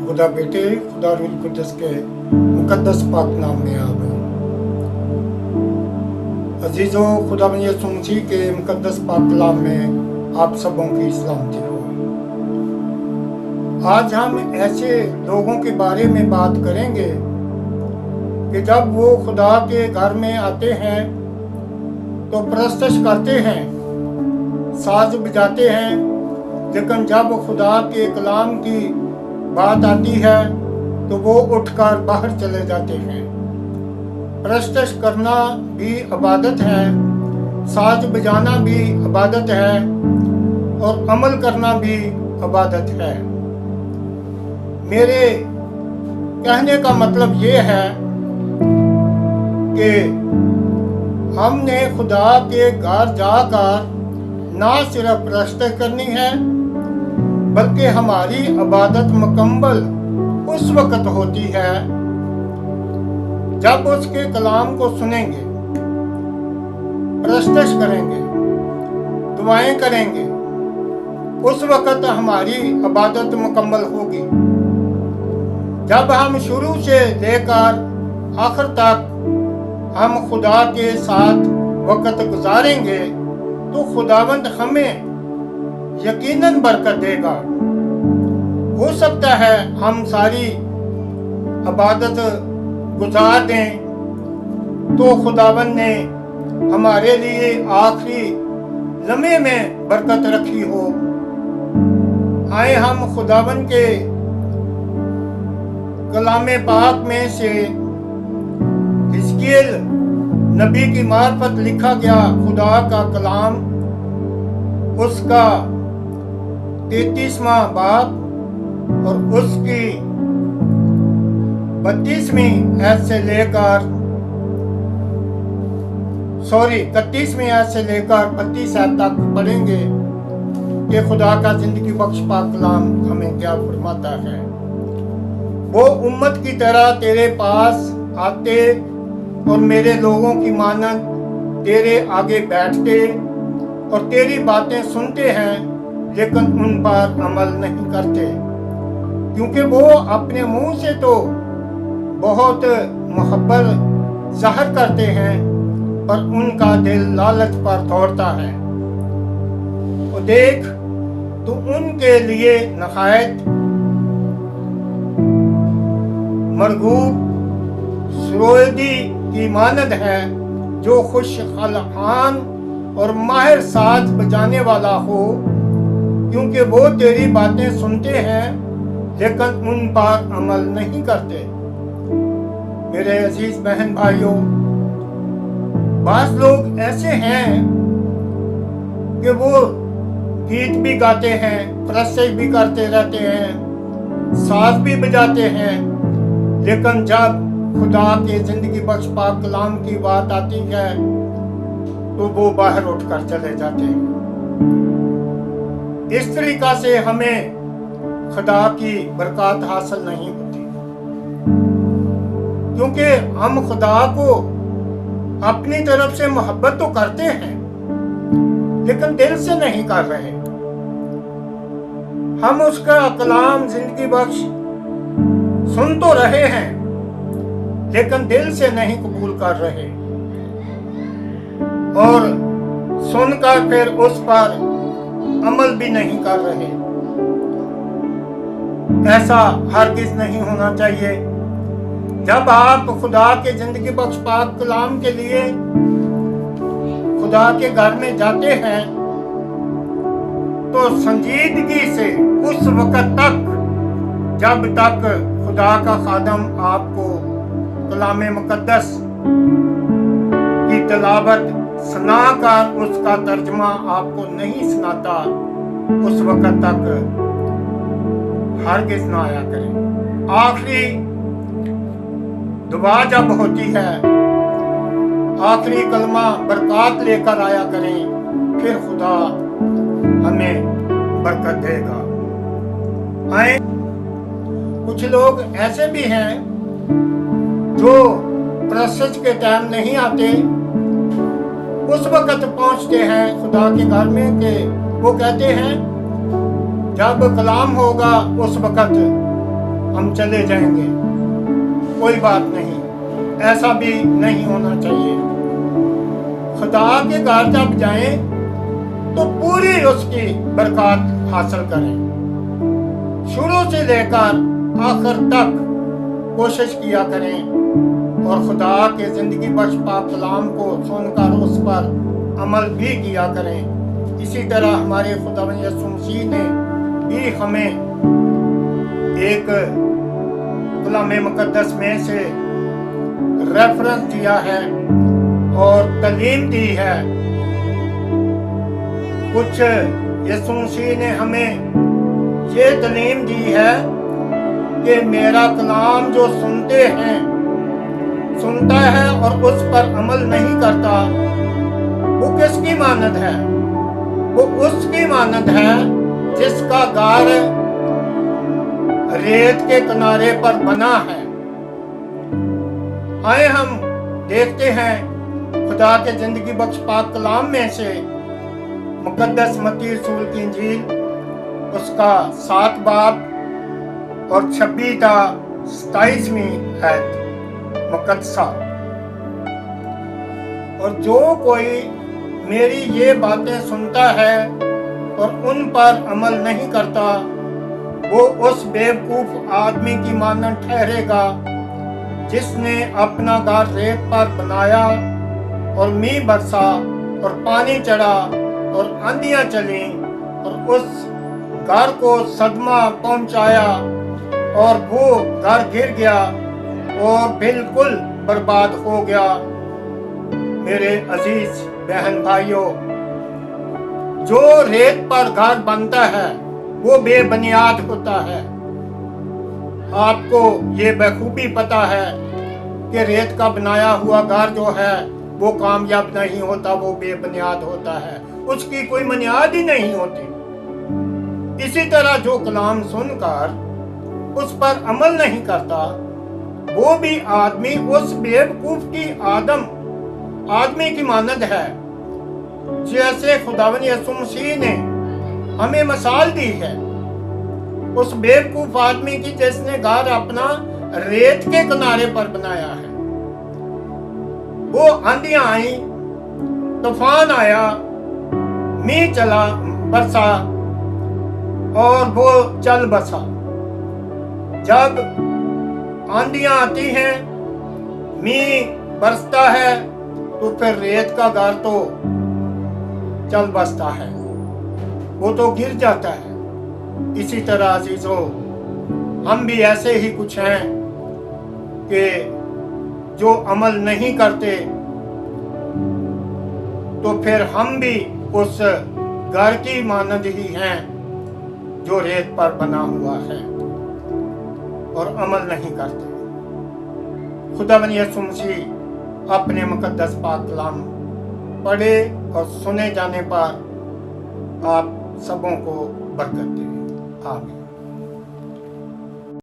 खुदा बेटे खुदा रूह कुद्दस के मुकद्दस पाक नाम में आमीन। अजीज़ों, खुदा यीशु मसीह के मुकद्दस पाक कलाम में आप सबों की सलामती हो। आज हम ऐसे लोगों के बारे में बात करेंगे कि जब वो खुदा के घर में आते हैं तो परस्तश करते हैं, साज बजाते हैं, लेकिन जब खुदा के कलाम की बात आती है तो वो उठकर बाहर चले जाते हैं। परस्तश करना भी इबादत है, साज बजाना भी इबादत है और अमल करना भी इबादत है। मेरे कहने का मतलब ये है कि हमने खुदा के घर जाकर ना सिर्फ परस्तश करनी है बल्कि हमारी इबादत मुकम्मल उस वक्त होती है जब उसके कलाम को सुनेंगे, परस्तश करेंगे, दुआएं करेंगे, उस वक्त हमारी इबादत मुकम्मल होगी। जब हम शुरू से लेकर आखिर तक हम खुदा के साथ वक्त गुजारेंगे तो खुदावंद हमें यकीनन बरकत देगा। हो सकता है हम सारी इबादत गुजार दें तो खुदावंद ने हमारे लिए आखिरी लम्हे में बरकत रखी हो। आए हम खुदावंद के कलामे पाक में से हिजकिय्येल नबी की मार्फत लिखा गया खुदा का कलाम, उसका 33वां बाब और उसकी 31वीं आयत से लेकर 31वीं आयत से लेकर 32 आयत तक पढ़ेंगे कि खुदा का जिंदगी बख्श पाक कलाम हमें क्या फरमाता है। वो उम्मत की तरह तेरे पास आते और मेरे लोगों की मानद तेरे आगे बैठते और तेरी बातें सुनते हैं लेकिन उन पर अमल नहीं करते, क्योंकि वो अपने मुंह से तो बहुत मोहब्बत ज़ाहिर करते हैं पर उनका दिल लालच पर दौड़ता है। और देख, तू उनके लिए नहायत मरगूब सुरोदी की मानद है जो खुश खलहान और माहिर साज बजाने वाला हो, क्योंकि वो तेरी बातें सुनते हैं लेकिन उन पर अमल नहीं करते। मेरे अजीज बहन भाइयों, बास लोग ऐसे हैं कि वो गीत भी गाते हैं, परस्तश भी करते रहते हैं, साज भी बजाते हैं, लेकिन जब खुदा के जिंदगी बख्श पाक कलाम की बात आती है तो वो बाहर उठकर चले जाते हैं। इस तरीका से हमें खुदा की बरकत हासिल नहीं होती, क्योंकि हम खुदा को अपनी तरफ से मोहब्बत तो करते हैं लेकिन दिल से नहीं कर रहे। हम उसका कलाम जिंदगी बख्श सुन तो रहे हैं लेकिन दिल से नहीं कबूल कर रहे और सुनकर फिर उस पर अमल भी नहीं कर रहे। ऐसा हरगिज नहीं होना चाहिए। जब आप खुदा के जिंदगी बख्श पाक कलाम के लिए खुदा के घर में जाते हैं तो संजीदगी से उस वक्त तक जब तक खुदा का खादम आपको कलामे मुकद्दस की तिलावत सुना कर उसका तर्जमा आपको नहीं सुनाता, उस वक्त तक हरगिज ना आया करें। आखिरी दुआ जब होती है, आखिरी कलमा बरकत लेकर आया करें, फिर खुदा हमें बरकत देगा। आए, कुछ लोग ऐसे भी हैं जो परस्तश के टाइम नहीं आते, उस वक्त पहुंचते हैं खुदा के घर में कि वो कहते हैं जब कलाम होगा उस वक्त हम चले जाएंगे, कोई बात नहीं, ऐसा भी नहीं होना चाहिए। खुदा के घर जब जाएं तो पूरी उसकी बरकत हासिल करें, शुरू से लेकर आखिर तक कोशिश किया करें और खुदा के जिंदगी बख्श पाक कलाम को सुनकर उस पर अमल भी किया करें। इसी तरह हमारे खुदावंद यीशु मसीह ने भी हमें एक कलाम मुकद्दस में से रेफरेंस दिया है और तालीम दी है। कुछ यीशु मसीह ने हमें ये तालीम दी है कि मेरा कलाम जो सुनता है और उस पर अमल नहीं करता, वो किसकी मानद है? वो उसकी मानद है जिसका घर रेत के किनारे पर बना है। आए हम देखते हैं खुदा के जिंदगी बख्श पाक कलाम में से मुकद्दस मत्ती रसूल की इंजील, उसका 7 बाब और 26-27वीं आयत मुकद्दसा। और जो कोई मेरी ये बातें सुनता है और उन पर अमल नहीं करता, वो उस बेवकूफ आदमी की मानद ठहरेगा जिसने अपना घर रेत पर बनाया और मींह बरसा और पानी चढ़ा और आंधियां चली और उस घर को सदमा पहुंचाया और वो घर गिर गया और बिल्कुल बर्बाद हो गया। मेरे अजीज बहन भाइयों, जो रेत पर घर बनता है वो बेबुनियाद होता है। आपको ये बखूबी पता है कि रेत का बनाया हुआ घर जो है वो कामयाब नहीं होता, वो बेबुनियाद होता है, उसकी कोई बुनियाद ही नहीं होती। इसी तरह जो कलाम सुनकर उस पर अमल नहीं करता, वो भी आदमी उस बेवकूफ की आदमी की मानद है। जैसे खुदावंद यीशु मसीह ने हमें मिसाल दी है उस बेवकूफ आदमी की जिसने घर अपना रेत के किनारे पर बनाया है। वो आंधियां आई, तूफान आया, मींह चला बरसा और वो चल बसा। जब आंधियां आती हैं, मींह बरसता है, तो फिर रेत का घर तो चल बसता है, वो तो गिर जाता है। इसी तरह अजीजों, हम भी ऐसे ही कुछ हैं कि जो अमल नहीं करते, तो फिर हम भी उस घर की मानद ही हैं जो रेत पर बना हुआ है और अमल नहीं करते। खुदावंद यीशु मसीह अपने मुकद्दस पाक कलाम पढ़े और सुने जाने पर आप सबों को बरकत दे। आमीन।